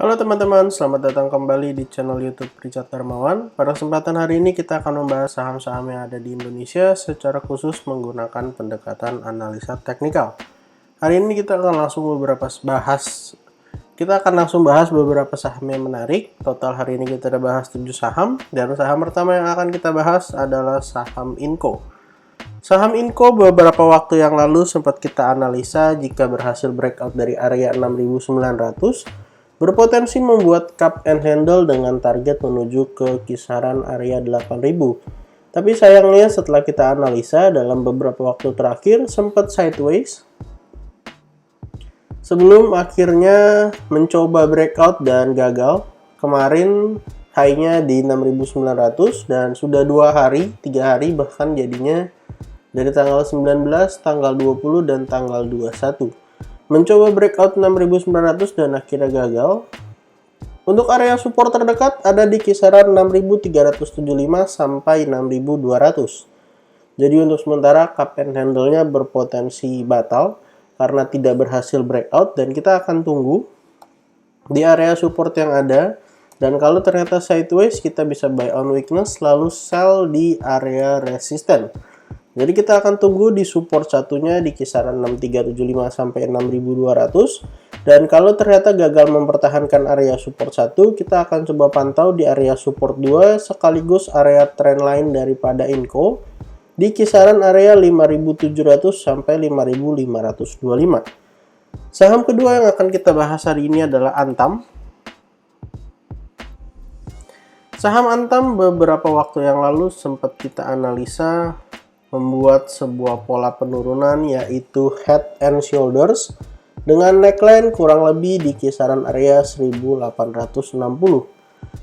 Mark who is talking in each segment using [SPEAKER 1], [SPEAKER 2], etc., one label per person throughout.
[SPEAKER 1] Halo teman-teman, selamat datang kembali di channel YouTube Richard Darmawan. Pada kesempatan hari ini kita akan membahas saham-saham yang ada di Indonesia secara khusus menggunakan pendekatan analisa teknikal. Hari ini kita akan langsung bahas beberapa saham yang menarik. Total hari ini kita ada bahas 7 saham, dan saham pertama yang akan kita bahas adalah saham Inco. Saham Inco beberapa waktu yang lalu sempat kita analisa jika berhasil breakout dari area 6.900, berpotensi membuat cup and handle dengan target menuju ke kisaran area 8.000. Tapi sayangnya setelah kita analisa dalam beberapa waktu terakhir sempat sideways sebelum akhirnya mencoba breakout dan gagal. Kemarin high-nya di 6.900 dan sudah 3 hari bahkan jadinya dari tanggal 19, tanggal 20, dan tanggal 21. Mencoba breakout 6.900 dan akhirnya gagal. Untuk area support terdekat ada di kisaran 6.375 sampai 6.200. Jadi untuk sementara cup and handle-nya berpotensi batal karena tidak berhasil breakout, dan kita akan tunggu di area support yang ada, dan kalau ternyata sideways kita bisa buy on weakness lalu sell di area resisten. Jadi kita akan tunggu di support satunya di kisaran 6375 sampai 6200, dan kalau ternyata gagal mempertahankan area support 1, kita akan coba pantau di area support 2 sekaligus area trendline daripada Inco di kisaran area 5700 sampai 5525. Saham kedua yang akan kita bahas hari ini adalah Antam. Saham Antam beberapa waktu yang lalu sempat kita analisa membuat sebuah pola penurunan yaitu head and shoulders dengan neckline kurang lebih di kisaran area 1860.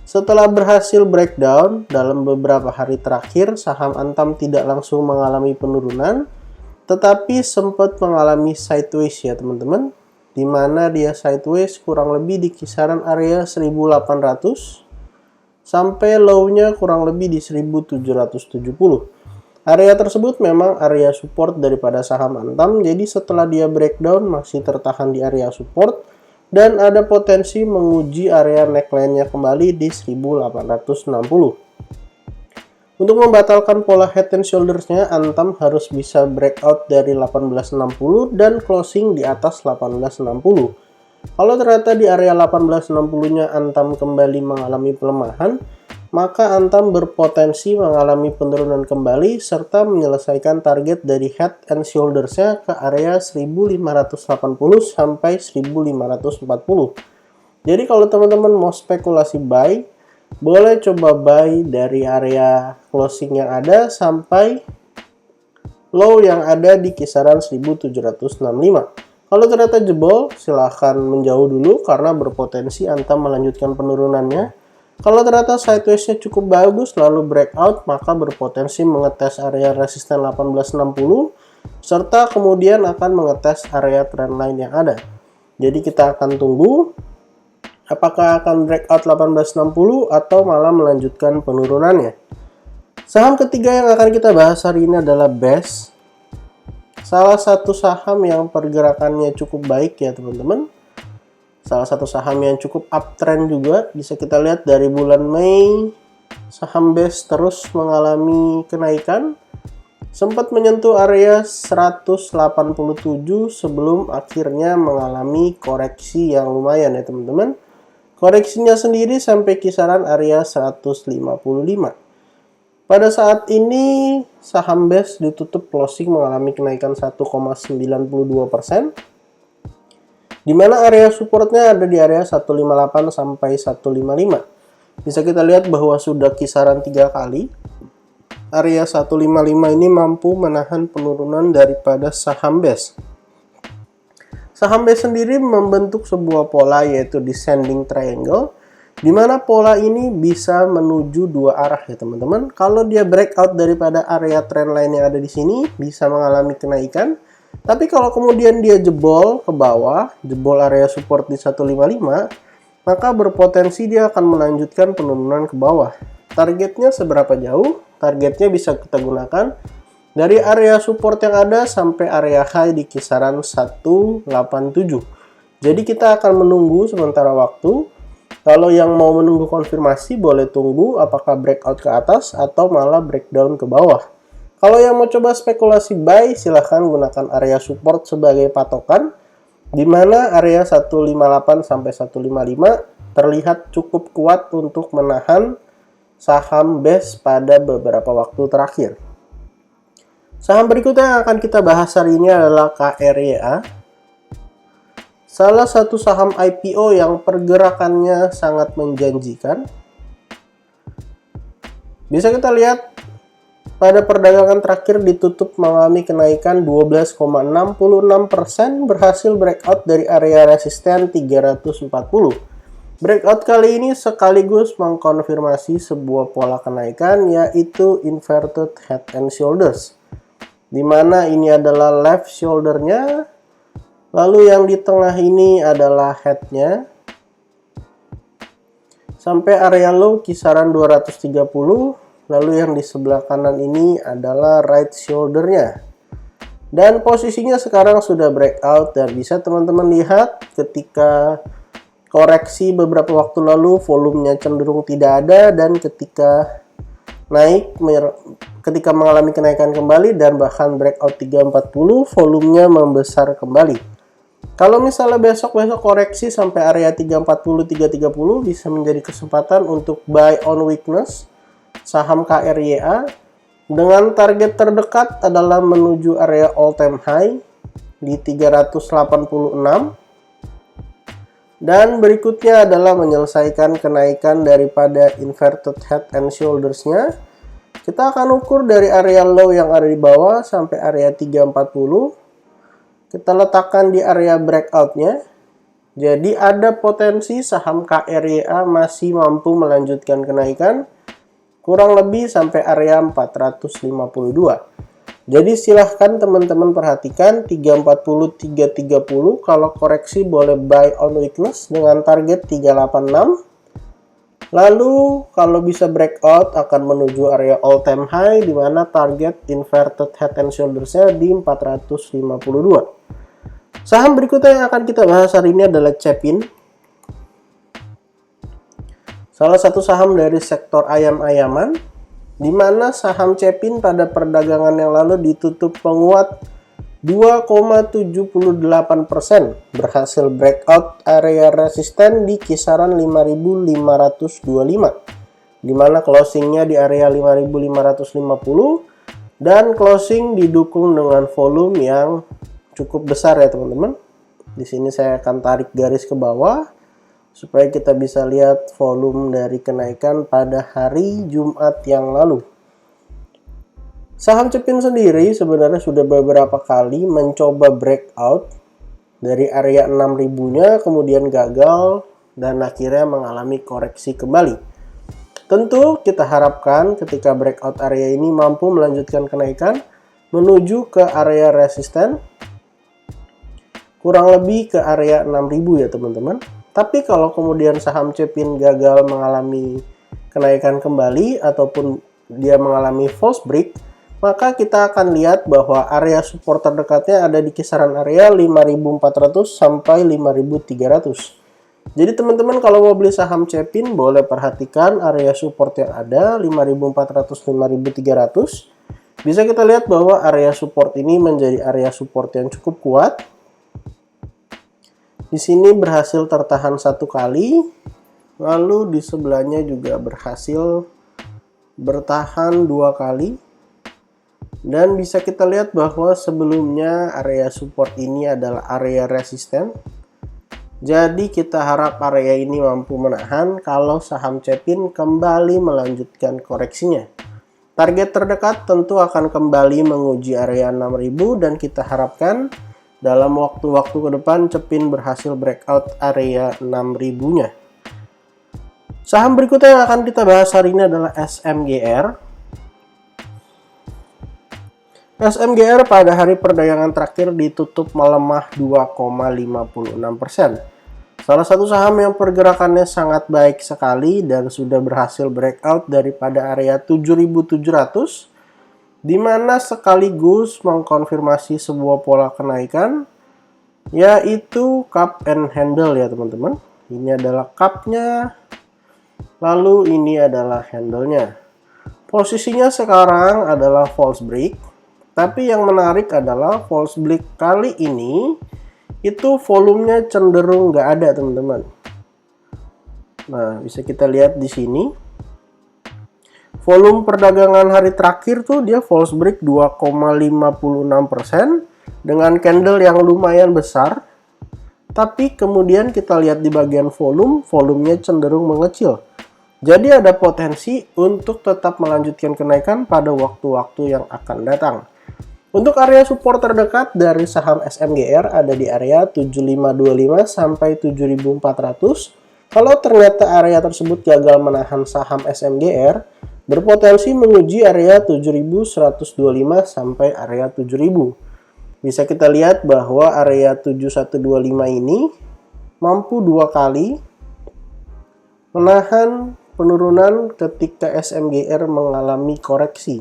[SPEAKER 1] Setelah berhasil breakdown dalam beberapa hari terakhir, saham Antam tidak langsung mengalami penurunan tetapi sempat mengalami sideways ya teman-teman, di mana dia sideways kurang lebih di kisaran area 1800 sampai low-nya kurang lebih di 1770. Area tersebut memang area support daripada saham Antam, jadi setelah dia breakdown masih tertahan di area support dan ada potensi menguji area neckline-nya kembali di 1860. Untuk membatalkan pola head and shoulders-nya, Antam harus bisa breakout dari 1860 dan closing di atas 1860. Kalau ternyata di area 1860-nya Antam kembali mengalami pelemahan, maka Antam berpotensi mengalami penurunan kembali serta menyelesaikan target dari head and shoulders-nya ke area 1580 sampai 1540. Jadi kalau teman-teman mau spekulasi buy, boleh coba buy dari area closing yang ada sampai low yang ada di kisaran 1765. Kalau ternyata jebol, silahkan menjauh dulu karena berpotensi Antam melanjutkan penurunannya. Kalau ternyata sideways-nya cukup bagus lalu breakout, maka berpotensi mengetes area resisten 1860 serta kemudian akan mengetes area trendline yang ada. Jadi kita akan tunggu apakah akan breakout 1860 atau malah melanjutkan penurunannya. Saham ketiga yang akan kita bahas hari ini adalah BES. Salah satu saham yang pergerakannya cukup baik ya teman-teman. Salah satu saham yang cukup uptrend juga, bisa kita lihat dari bulan Mei saham BES terus mengalami kenaikan, sempat menyentuh area 187 sebelum akhirnya mengalami koreksi yang lumayan ya teman-teman. Koreksinya sendiri sampai kisaran area 155. Pada saat ini saham BES ditutup closing mengalami kenaikan 1,92%. Di mana area supportnya ada di area 158 sampai 155. Bisa kita lihat bahwa sudah kisaran 3 kali. Area 155 ini mampu menahan penurunan daripada saham BES. Saham BES sendiri membentuk sebuah pola yaitu descending triangle, di mana pola ini bisa menuju 2 arah ya teman-teman. Kalau dia breakout daripada area trendline yang ada di sini, bisa mengalami kenaikan. Tapi kalau kemudian dia jebol ke bawah, jebol area support di 155, maka berpotensi dia akan melanjutkan penurunan ke bawah. Targetnya seberapa jauh? Targetnya bisa kita gunakan dari area support yang ada sampai area high di kisaran 187. Jadi kita akan menunggu sementara waktu Kalau yang mau menunggu konfirmasi boleh tunggu apakah breakout ke atas atau malah breakdown ke bawah. Kalau yang mau coba spekulasi buy, silahkan gunakan area support sebagai patokan, di mana area 158 sampai 155 terlihat cukup kuat untuk menahan saham BES pada beberapa waktu terakhir. Saham berikutnya yang akan kita bahas hari ini adalah KRYA. Salah satu saham IPO yang pergerakannya sangat menjanjikan. Bisa kita lihat pada perdagangan terakhir ditutup mengalami kenaikan 12,66%, berhasil breakout dari area resisten 340. Breakout kali ini sekaligus mengkonfirmasi sebuah pola kenaikan, yaitu inverted head and shoulders, di mana ini adalah left shoulder-nya. Lalu yang di tengah ini adalah head-nya. Sampai area low kisaran 230. Lalu yang di sebelah kanan ini adalah right shoulder-nya. Dan posisinya sekarang sudah breakout dan bisa teman-teman lihat ketika koreksi beberapa waktu lalu volumenya cenderung tidak ada, dan ketika ketika mengalami kenaikan kembali dan bahkan breakout 340, volumenya membesar kembali. Kalau misalnya besok koreksi sampai area 340 330, bisa menjadi kesempatan untuk buy on weakness saham KRYA, dengan target terdekat adalah menuju area all time high di 386, dan berikutnya adalah menyelesaikan kenaikan daripada inverted head and shoulders-nya. Kita akan ukur dari area low yang ada di bawah sampai area 340. Kita letakkan di area breakout-nya. Jadi ada potensi saham KRYA masih mampu melanjutkan kenaikan kurang lebih sampai area 452. Jadi silahkan teman-teman perhatikan 340 330, kalau koreksi boleh buy on weakness dengan target 386. Lalu kalau bisa breakout akan menuju area all time high, di mana target inverted head and shoulders-nya di 452. Saham berikutnya yang akan kita bahas hari ini adalah Cepin. Salah satu saham dari sektor ayam-ayaman, di mana saham Cepin pada perdagangan yang lalu ditutup menguat 2,78%, berhasil breakout area resisten di kisaran 5.525, di mana closingnya di area 5.550, dan closing didukung dengan volume yang cukup besar ya teman-teman. Di sini saya akan tarik garis ke bawah supaya kita bisa lihat volume dari kenaikan pada hari Jumat yang lalu. Saham Cepin sendiri sebenarnya sudah beberapa kali mencoba breakout dari area 6.000-nya, kemudian gagal dan akhirnya mengalami koreksi kembali. Tentu kita harapkan ketika breakout area ini mampu melanjutkan kenaikan menuju ke area resisten kurang lebih ke area 6.000 ya teman-teman. Tapi kalau kemudian saham Cepin gagal mengalami kenaikan kembali ataupun dia mengalami false break, maka kita akan lihat bahwa area support terdekatnya ada di kisaran area 5.400 sampai 5.300. Jadi teman-teman kalau mau beli saham Cepin boleh perhatikan area support yang ada 5.400 5.300. Bisa kita lihat bahwa area support ini menjadi area support yang cukup kuat. Di sini berhasil tertahan satu kali, lalu di sebelahnya juga berhasil bertahan dua kali, dan bisa kita lihat bahwa sebelumnya area support ini adalah area resisten. Jadi kita harap area ini mampu menahan kalau saham Cepin kembali melanjutkan koreksinya. Target terdekat tentu akan kembali menguji area 6.000, dan kita harapkan dalam waktu-waktu ke depan Cepin berhasil breakout area 6.000-nya. Saham berikutnya yang akan kita bahas hari ini adalah SMGR. SMGR pada hari perdagangan terakhir ditutup melemah 2,56%. Salah satu saham yang pergerakannya sangat baik sekali dan sudah berhasil breakout daripada area 7.700, di mana sekaligus mengkonfirmasi sebuah pola kenaikan, yaitu cup and handle ya teman-teman. Ini adalah cupnya, lalu ini adalah handle-nya. Posisinya sekarang adalah false break, tapi yang menarik adalah false break kali ini itu volumenya cenderung nggak ada, teman-teman. Nah, bisa kita lihat di sini. Volume perdagangan hari terakhir tuh dia false break 2,56% dengan candle yang lumayan besar. Tapi kemudian kita lihat di bagian volumenya cenderung mengecil. Jadi ada potensi untuk tetap melanjutkan kenaikan pada waktu-waktu yang akan datang. Untuk area support terdekat dari saham SMGR ada di area 7525 sampai 7400. Kalau ternyata area tersebut gagal menahan saham SMGR, berpotensi menguji area 7125 sampai area 7000. Bisa kita lihat bahwa area 7125 ini mampu dua kali menahan penurunan ketika SMGR mengalami koreksi.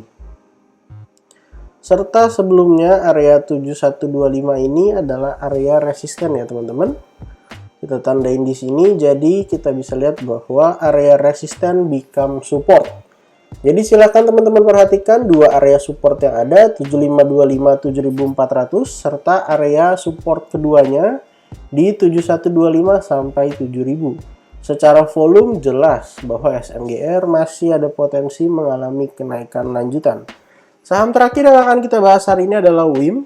[SPEAKER 1] Serta sebelumnya area 7125 ini adalah area resisten ya, teman-teman. Kita tandain di sini, jadi kita bisa lihat bahwa area resisten become support. Jadi silakan teman-teman perhatikan dua area support yang ada, 7525 7400 serta area support keduanya di 7125 sampai 7000. Secara volume jelas bahwa SMGR masih ada potensi mengalami kenaikan lanjutan. Saham terakhir yang akan kita bahas hari ini adalah WIM,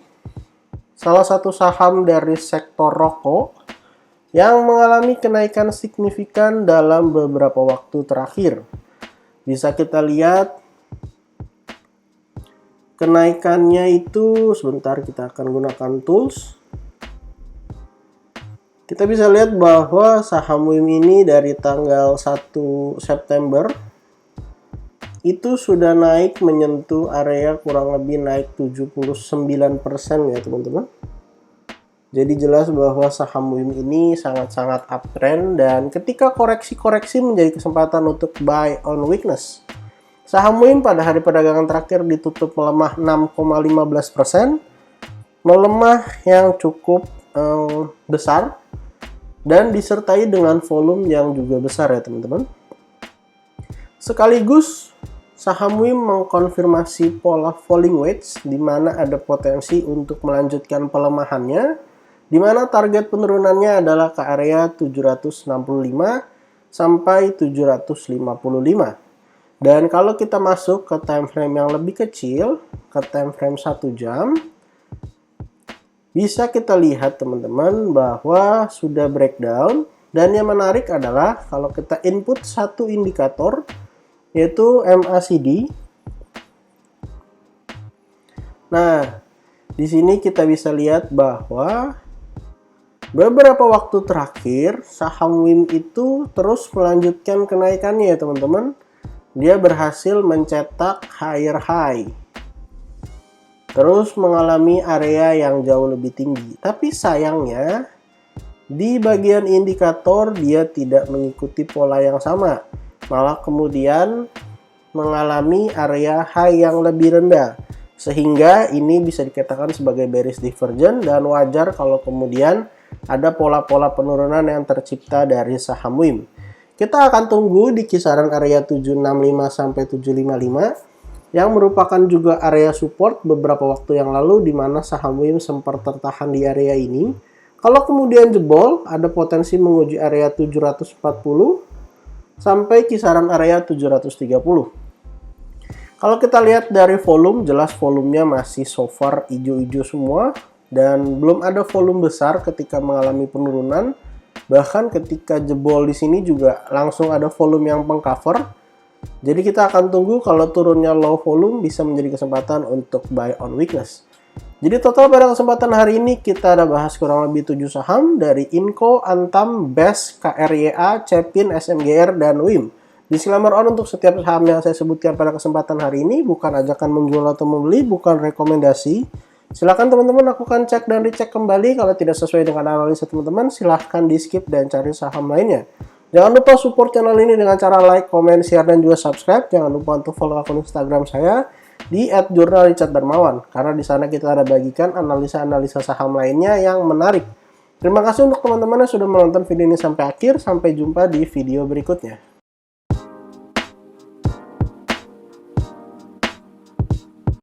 [SPEAKER 1] salah satu saham dari sektor rokok yang mengalami kenaikan signifikan dalam beberapa waktu terakhir. Bisa kita lihat kenaikannya itu, sebentar kita akan gunakan tools. Kita bisa lihat bahwa saham WIM ini dari tanggal 1 September itu sudah naik menyentuh area kurang lebih naik 79% ya, teman-teman. Jadi jelas bahwa saham WIM ini sangat-sangat uptrend, dan ketika koreksi-koreksi menjadi kesempatan untuk buy on weakness. Saham WIM pada hari perdagangan terakhir ditutup melemah 6,15%, melemah yang cukup besar dan disertai dengan volume yang juga besar ya, teman-teman. Sekaligus saham WIM mengkonfirmasi pola falling wedge di mana ada potensi untuk melanjutkan pelemahannya, di mana target penurunannya adalah ke area 765 sampai 755. Dan kalau kita masuk ke time frame yang lebih kecil, ke time frame 1 jam, bisa kita lihat teman-teman bahwa sudah breakdown. Dan yang menarik adalah kalau kita input satu indikator yaitu MACD. Nah, di sini kita bisa lihat bahwa beberapa waktu terakhir saham WIM itu terus melanjutkan kenaikannya ya, teman-teman. Dia berhasil mencetak higher high, terus mengalami area yang jauh lebih tinggi. Tapi sayangnya di bagian indikator dia tidak mengikuti pola yang sama, malah kemudian mengalami area high yang lebih rendah, sehingga ini bisa dikatakan sebagai bearish divergence, dan wajar kalau kemudian ada pola-pola penurunan yang tercipta dari saham WIM. Kita akan tunggu di kisaran area 765 sampai 755 yang merupakan juga area support beberapa waktu yang lalu, di mana saham WIM sempat tertahan di area ini. Kalau kemudian jebol, ada potensi menguji area 740 sampai kisaran area 730. Kalau kita lihat dari volume, jelas volumenya masih so far hijau-hijau semua, dan belum ada volume besar ketika mengalami penurunan. Bahkan ketika jebol di sini juga langsung ada volume yang mengcover. Jadi kita akan tunggu kalau turunnya low volume bisa menjadi kesempatan untuk buy on weakness. Jadi total pada kesempatan hari ini kita ada bahas kurang lebih 7 saham dari Inco, Antam, BES, KRYA, Cepin, SMGR, dan WIM. Disclaimer on untuk setiap saham yang saya sebutkan pada kesempatan hari ini bukan ajakan menjual atau membeli, bukan rekomendasi. Silahkan teman-teman lakukan cek dan dicek kembali. Kalau tidak sesuai dengan analisa teman-teman, silahkan di skip dan cari saham lainnya. Jangan lupa support channel ini dengan cara like, comment, share, dan juga subscribe. Jangan lupa untuk follow akun Instagram saya di @jurnalricharddarmawan, karena di sana kita ada bagikan analisa-analisa saham lainnya yang menarik. Terima kasih untuk teman-teman yang sudah menonton video ini sampai akhir. Sampai jumpa di video berikutnya.